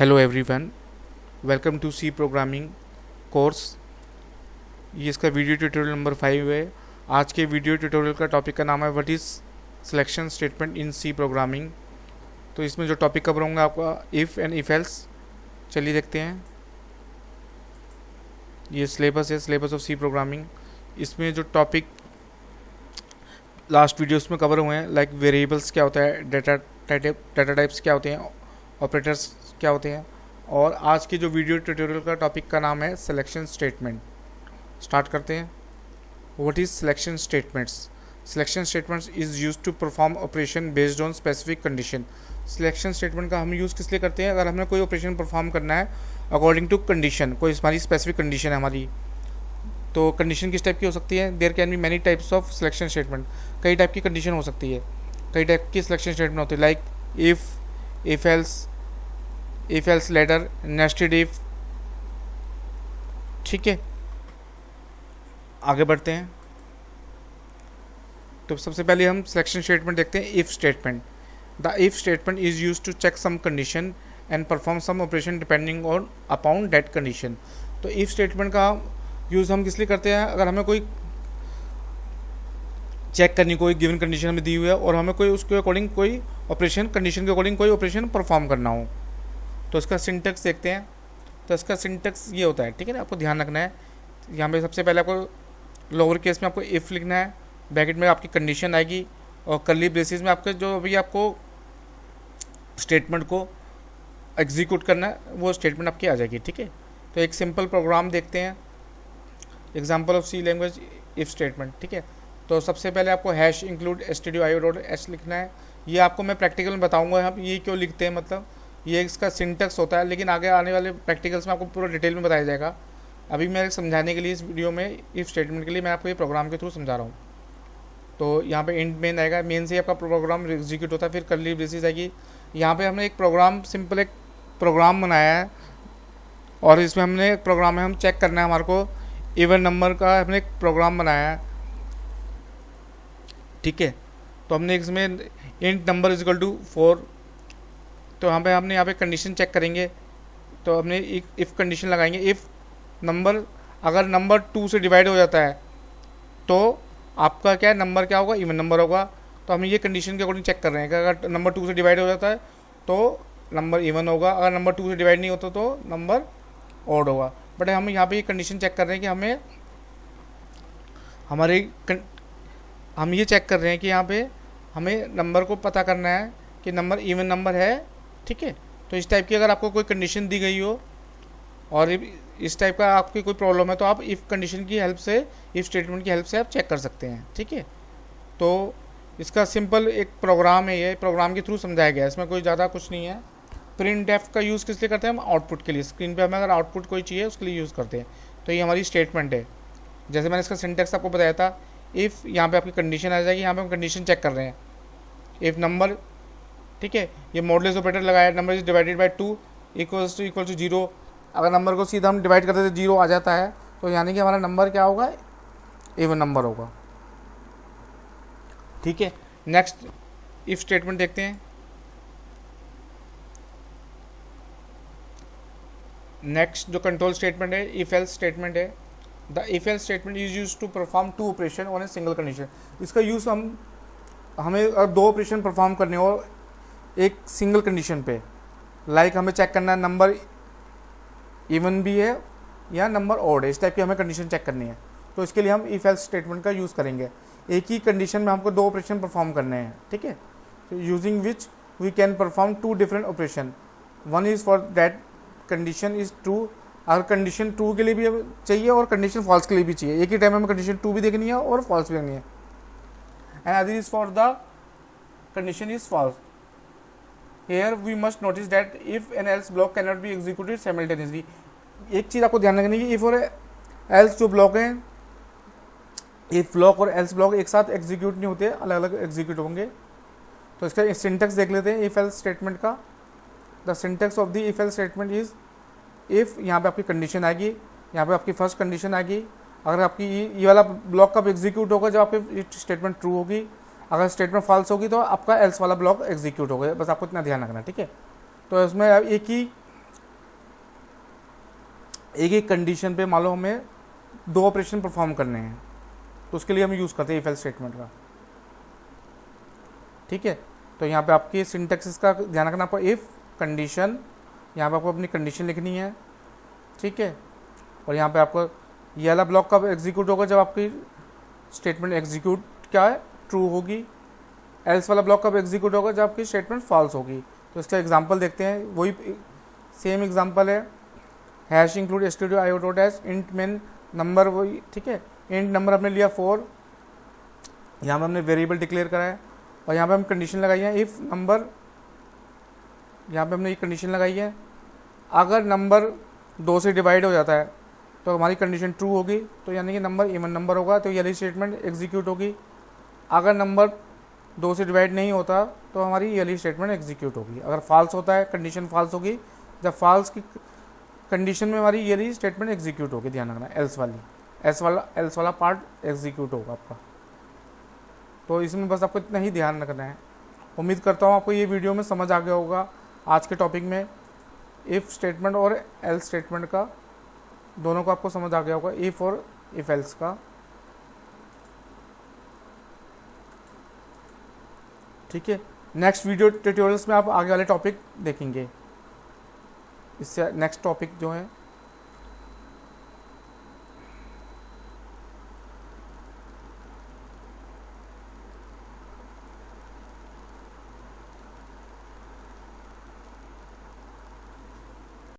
Hello everyone, welcome to C programming course. ये इसका video tutorial number 5 है। आज के वीडियो ट्यूटोरियल का टॉपिक का नाम है what is selection statement in C programming. तो इसमें जो टॉपिक कवर होंगे आपका इफ़ एंड इफ एल्स। चलिए देखते हैं। ये सिलेबस है, सिलेबस ऑफ सी प्रोग्रामिंग। इसमें जो टॉपिक लास्ट वीडियोस में कवर हुए हैं, लाइक वेरिएबल्स क्या होता है, डाटा टाइप्स क्या होते हैं, ऑपरेटर्स क्या होते हैं, और आज की जो वीडियो ट्यूटोरियल का टॉपिक का नाम है सिलेक्शन स्टेटमेंट। स्टार्ट करते हैं। What is selection statements? Selection statements is use to perform operation based on specific condition. Selection statement का हम यूज़ किस लिए करते हैं? अगर हमें कोई ऑपरेशन परफॉर्म करना है अकॉर्डिंग टू कंडीशन, कोई हमारी स्पेसिफिक कंडीशन है हमारी, तो कंडीशन किस टाइप की हो सकती है? There can be many types of selection statement. कई टाइप की कंडीशन हो सकती है, कई टाइप की सिलेक्शन स्टेटमेंट होती है, like if else ladder, nested if. ठीक है, आगे बढ़ते हैं। तो सबसे पहले हम सिलेक्शन स्टेटमेंट देखते हैं। If statement, the if statement is use to check some condition and perform some operation depending on upon that condition. तो इफ स्टेटमेंट का यूज़ हम किस लिए करते हैं? अगर हमें कोई चेक करनी, कोई गिवन कंडीशन हमें दी हुई है और हमें कोई उसके अकॉर्डिंग कोई ऑपरेशन, कंडीशन के अकॉर्डिंग कोई ऑपरेशन परफॉर्म करना हो, तो इसका सिंटेक्स देखते हैं। तो इसका सिंटेक्स ये होता है, ठीक है ना, आपको ध्यान रखना है। यहाँ पे सबसे पहले आपको लोअर केस में आपको इफ़ लिखना है, ब्रैकेट में आपकी कंडीशन आएगी, और कर्ली ब्रेसिस में आपके जो अभी आपको स्टेटमेंट को एग्जीक्यूट करना है वो स्टेटमेंट आपकी आ जाएगी। ठीक है, तो एक सिंपल प्रोग्राम देखते हैं, example of C language if statement. ठीक है, तो सबसे पहले आपको हैश इंक्लूड stdio.h लिखना है। ये आपको मैं प्रैक्टिकल में बताऊंगा हम ये क्यों लिखते हैं, मतलब ये इसका सिंटेक्स होता है, लेकिन आगे आने वाले प्रैक्टिकल्स में आपको पूरा डिटेल में बताया जाएगा। अभी मैं समझाने के लिए इस वीडियो में इफ स्टेटमेंट के लिए मैं आपको ये प्रोग्राम के थ्रू समझा रहा हूँ। तो यहाँ पे इंड मेन आएगा, मेन से आपका प्रोग्राम एग्जीक्यूट होता है, फिर कर्ली ब्रेसिस आएगी। यहाँ पे हमने एक प्रोग्राम, सिंपल एक प्रोग्राम बनाया है, और इसमें हमने एक प्रोग्राम में हम चेक करना है हमारे को इवन नंबर का, हमने एक प्रोग्राम बनाया है। ठीक है, तो हमने इसमें int number is equal to 4, तो हमने यहाँ पे कंडीशन चेक करेंगे। तो हमने इफ़ कंडीशन लगाएंगे, इफ़ नंबर, अगर नंबर 2 से डिवाइड हो जाता है तो आपका क्या नंबर क्या होगा? इवन नंबर होगा। तो हम ये कंडीशन के अकॉर्डिंग चेक कर रहे हैं कि अगर नंबर 2 से डिवाइड हो जाता है तो नंबर इवन होगा, अगर नंबर 2 से डिवाइड नहीं होता तो नंबर ऑड होगा। बट हम यहाँ पे ये कंडीशन चेक कर रहे हैं कि हम ये चेक कर रहे हैं कि यहाँ पे हमें नंबर को पता करना है कि नंबर इवन नंबर है। ठीक है, तो इस टाइप की अगर आपको कोई कंडीशन दी गई हो और इस टाइप का आपकी कोई प्रॉब्लम है तो आप इफ़ कंडीशन की हेल्प से, इफ़ स्टेटमेंट की हेल्प से आप चेक कर सकते हैं। ठीक है, तो इसका सिंपल एक प्रोग्राम है, ये प्रोग्राम के थ्रू समझाया गया है, इसमें कोई ज़्यादा कुछ नहीं है। प्रिंट एफ का यूज़ किस लिए करते हैं? हम आउटपुट के लिए, स्क्रीन पे हमें अगर आउटपुट कोई चाहिए उसके लिए यूज़ करते हैं। तो ये हमारी स्टेटमेंट है। जैसे मैंने इसका सिंटेक्स आपको बताया था, इफ़ यहाँ पे आपकी कंडीशन आ जाएगी, यहाँ पे हम कंडीशन चेक कर रहे हैं इफ़ नंबर, ठीक है, ये मॉडलेस ऑपरेटर लगाया, number is divided by 2 equal to 0। अगर नंबर को सीधा हम डिवाइड करते तो 0 आ जाता है, तो यानी कि हमारा नंबर क्या होगा? इवन नंबर होगा। ठीक है, नेक्स्ट इफ स्टेटमेंट देखते हैं। नेक्स्ट जो कंट्रोल स्टेटमेंट है, इफ एल्स स्टेटमेंट है। The if else statement is use to perform 2 operation on a single condition. इसका यूज़ हमें अगर 2 ऑपरेशन परफॉर्म करने हो एक सिंगल कंडीशन पे, लाइक हमें चेक करना है नंबर इवन भी है या नंबर ऑड है, इस टाइप की हमें कंडीशन चेक करनी है। तो इसके लिए हम इफ एल्स स्टेटमेंट का यूज़ करेंगे। एक ही कंडीशन में हमको 2 ऑपरेशन परफॉर्म करने हैं। ठीक है, using which we can perform 2 different operation, one is for that condition is true. अगर कंडीशन ट्रू के लिए भी चाहिए और कंडीशन फॉल्स के लिए भी चाहिए, एक ही टाइम में हमें कंडीशन ट्रू भी देखनी है और फॉल्स भी देखनी है। And other is for the condition is false. Here we must notice that if and else block cannot be executed simultaneously। एक चीज़ आपको ध्यान रखनी है कि if और else जो ब्लॉक हैं, if ब्लॉक और else ब्लॉक एक साथ एग्जीक्यूट नहीं होते, अलग अलग एग्जीक्यूट होंगे। तो इसका सिंटेक्स देख लेते हैं if else स्टेटमेंट का। The syntax of the if else statement is, if यहाँ पे आपकी कंडीशन आएगी, यहाँ पे आपकी फर्स्ट कंडीशन आएगी, अगर आपकी ये वाला ब्लॉक कब एग्जीक्यूट होगा? जब आपकी स्टेटमेंट ट्रू होगी। अगर स्टेटमेंट फॉल्स होगी तो आपका एल्स वाला ब्लॉक एग्जीक्यूट होगा। बस आपको इतना ध्यान रखना है। ठीक है, तो इसमें एक ही एक एक कंडीशन पे मान लो हमें 2 ऑपरेशन परफॉर्म करने हैं, तो उसके लिए हम यूज़ करते हैं इफ एल्स स्टेटमेंट का। ठीक है, तो यहाँ पे आपकी सिंटैक्स का ध्यान रखना, आपको इफ़ कंडीशन, यहाँ पे आपको अपनी कंडीशन लिखनी है। ठीक है, और यहाँ पे आपको ये वाला ब्लॉक कब एग्जीक्यूट होगा, जब आपकी स्टेटमेंट एग्जीक्यूट क्या है, ट्रू होगी। एल्स वाला ब्लॉक कब एग्जीक्यूट होगा, जब आपकी स्टेटमेंट फॉल्स होगी। तो इसका एग्जांपल देखते हैं, वही सेम एग्जांपल है, hash include studio I dot hash int main number, वही ठीक है। इंट नंबर हमने लिया 4, यहाँ पे हमने वेरिएबल डिक्लेयर करा है, और यहाँ पे हम कंडीशन लगाई है इफ़ नंबर, यहाँ पे हमने ये कंडीशन लगाई है, अगर नंबर 2 से डिवाइड हो जाता है तो हमारी कंडीशन ट्रू होगी, तो यानी कि नंबर इवन नंबर होगा, तो ये वाली स्टेटमेंट एग्जीक्यूट होगी। अगर नंबर 2 से डिवाइड नहीं होता तो हमारी ये वाली स्टेटमेंट एग्जीक्यूट होगी। अगर फॉल्स होता है, कंडीशन फॉल्स होगी, जब फॉल्स की कंडीशन में हमारी ये वाली स्टेटमेंट एग्जीक्यूट होगी। ध्यान रखना, एल्स वाला पार्ट एग्जीक्यूट होगा आपका। तो इसमें बस आपको इतना ही ध्यान रखना है। उम्मीद करता हूँ आपको ये वीडियो में समझ आ गया होगा आज के टॉपिक में इफ़ स्टेटमेंट और एल्स स्टेटमेंट का, दोनों को आपको समझ आ गया होगा, इफ़ और इफ़ एल्स का। ठीक है, नेक्स्ट वीडियो ट्यूटोरियल्स में आप आगे वाले टॉपिक देखेंगे। इससे नेक्स्ट टॉपिक जो है